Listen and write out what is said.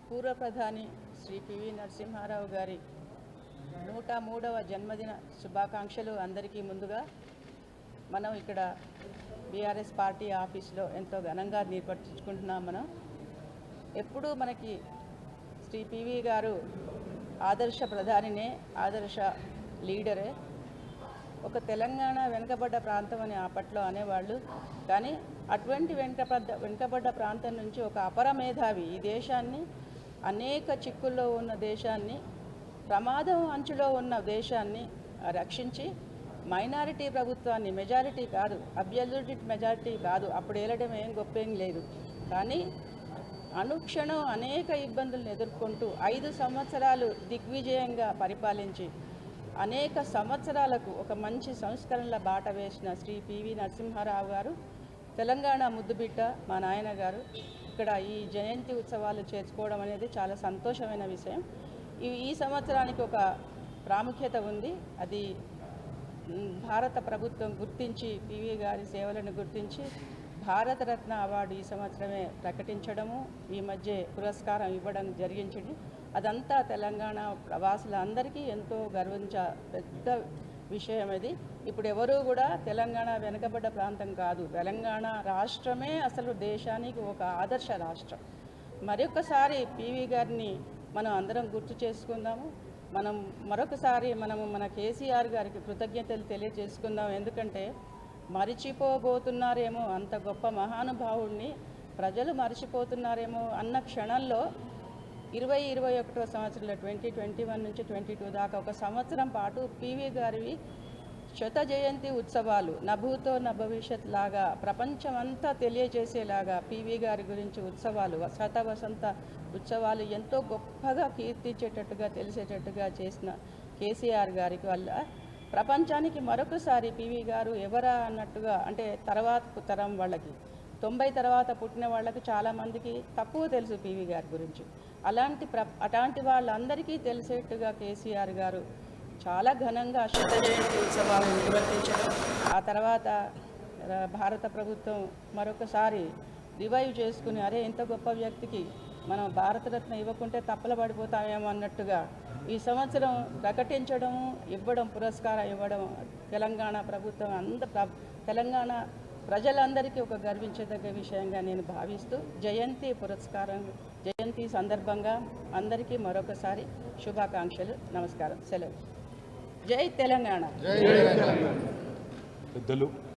పూర్వ ప్రధాని శ్రీ పివి నరసింహారావు గారి 103వ జన్మదిన శుభాకాంక్షలు అందరికీ. ముందుగా మనం ఇక్కడ బీఆర్ఎస్ పార్టీ ఆఫీస్లో ఎంతో ఘనంగా నిర్వర్తించుకుంటున్నాం. మనం ఎప్పుడూ మనకి శ్రీ పివి గారు ఆదర్శ ప్రధానినే, ఆదర్శ లీడరే. ఒక తెలంగాణ వెనుకబడ్డ ప్రాంతం అని అప్పట్లో అనేవాళ్ళు. కానీ అటువంటి వెనుకబడ్డ ప్రాంతం నుంచి ఒక అపర మేధావి ఈ దేశాన్ని, అనేక చిక్కుల్లో ఉన్న దేశాన్ని, ప్రమాదం అంచులో ఉన్న దేశాన్ని రక్షించి మైనారిటీ ప్రభుత్వాన్ని, మెజారిటీ కాదు, అబ్సల్యూట్ మెజారిటీ కాదు, అప్పుడు ఏలడం ఏం గొప్పేం లేదు, కానీ అనుక్షణం అనేక ఇబ్బందులను ఎదుర్కొంటూ 5 సంవత్సరాలు దిగ్విజయంగా పరిపాలించి అనేక సంవత్సరాలకు ఒక మంచి సంస్కరణల బాట వేసిన శ్రీ పివి నరసింహారావు గారు, తెలంగాణ ముద్దుబిడ్డ మా నాయన గారు ఇక్కడ ఈ జయంతి ఉత్సవాలు చేసుకోవడం అనేది చాలా సంతోషమైన విషయం. ఈ సంవత్సరానికి ఒక ప్రాముఖ్యత ఉంది. అది భారత ప్రభుత్వం గుర్తించి పివి గారి సేవలను గుర్తించి భారతరత్న అవార్డు ఈ సంవత్సరమే ప్రకటించడము, ఈ మధ్య పురస్కారం ఇవ్వడం జరిగించింది. అదంతా తెలంగాణ వాసులందరికీ ఎంతో పెద్ద విషయం. అది ఇప్పుడు ఎవరూ కూడా తెలంగాణ వెనుకబడ్డ ప్రాంతం కాదు, తెలంగాణ రాష్ట్రమే అసలు దేశానికి ఒక ఆదర్శ రాష్ట్రం. మరొకసారి పివి గారిని మనం అందరం గుర్తు చేసుకుందాము. మరొకసారి మన కేసీఆర్ గారికి కృతజ్ఞతలు తెలియజేసుకుందాం. ఎందుకంటే మరిచిపోబోతున్నారేమో, అంత గొప్ప మహానుభావుడిని ప్రజలు మరిచిపోతున్నారేమో అన్న క్షణంలో 2021వ సంవత్సరంలో 2021 నుంచి 22 దాకా ఒక సంవత్సరం పాటు పివి గారివి శత జయంతి ఉత్సవాలు నభూతో నభవిష్యత్ లాగా ప్రపంచమంతా తెలియజేసేలాగా పివి గారి గురించి ఉత్సవాలు, శత వసంత ఉత్సవాలు ఎంతో గొప్పగా కీర్తించేటట్టుగా, తెలిసేటట్టుగా చేసిన కేసీఆర్ గారికి వల్ల ప్రపంచానికి మరొకసారి పివి గారు ఎవరా అన్నట్టుగా, అంటే తర్వాత తరం వాళ్ళకి, 90 తర్వాత పుట్టిన వాళ్ళకి చాలామందికి తక్కువ తెలుసు పివి గారి గురించి. అలాంటి వాళ్ళందరికీ తెలిసేట్టుగా కేసీఆర్ గారు చాలా ఘనంగా శత జయంతి ఉత్సవాలు నిర్వర్తించడం, ఆ తర్వాత భారత ప్రభుత్వం మరొకసారి రివైవ్ చేసుకుని, అరే ఇంత గొప్ప వ్యక్తికి మనం భారతరత్న ఇవ్వకుంటే తప్పల పడిపోతామేమో అన్నట్టుగా ఈ సంవత్సరం ప్రకటించడము, ఇవ్వడం, పురస్కారం ఇవ్వడం తెలంగాణ ప్రభుత్వం తెలంగాణ ప్రజలందరికీ ఒక గర్వించదగ్గ విషయంగా నేను భావిస్తూ జయంతి సందర్భంగా అందరికీ మరొకసారి శుభాకాంక్షలు, నమస్కారం, సెలవు. జై తెలంగాణ.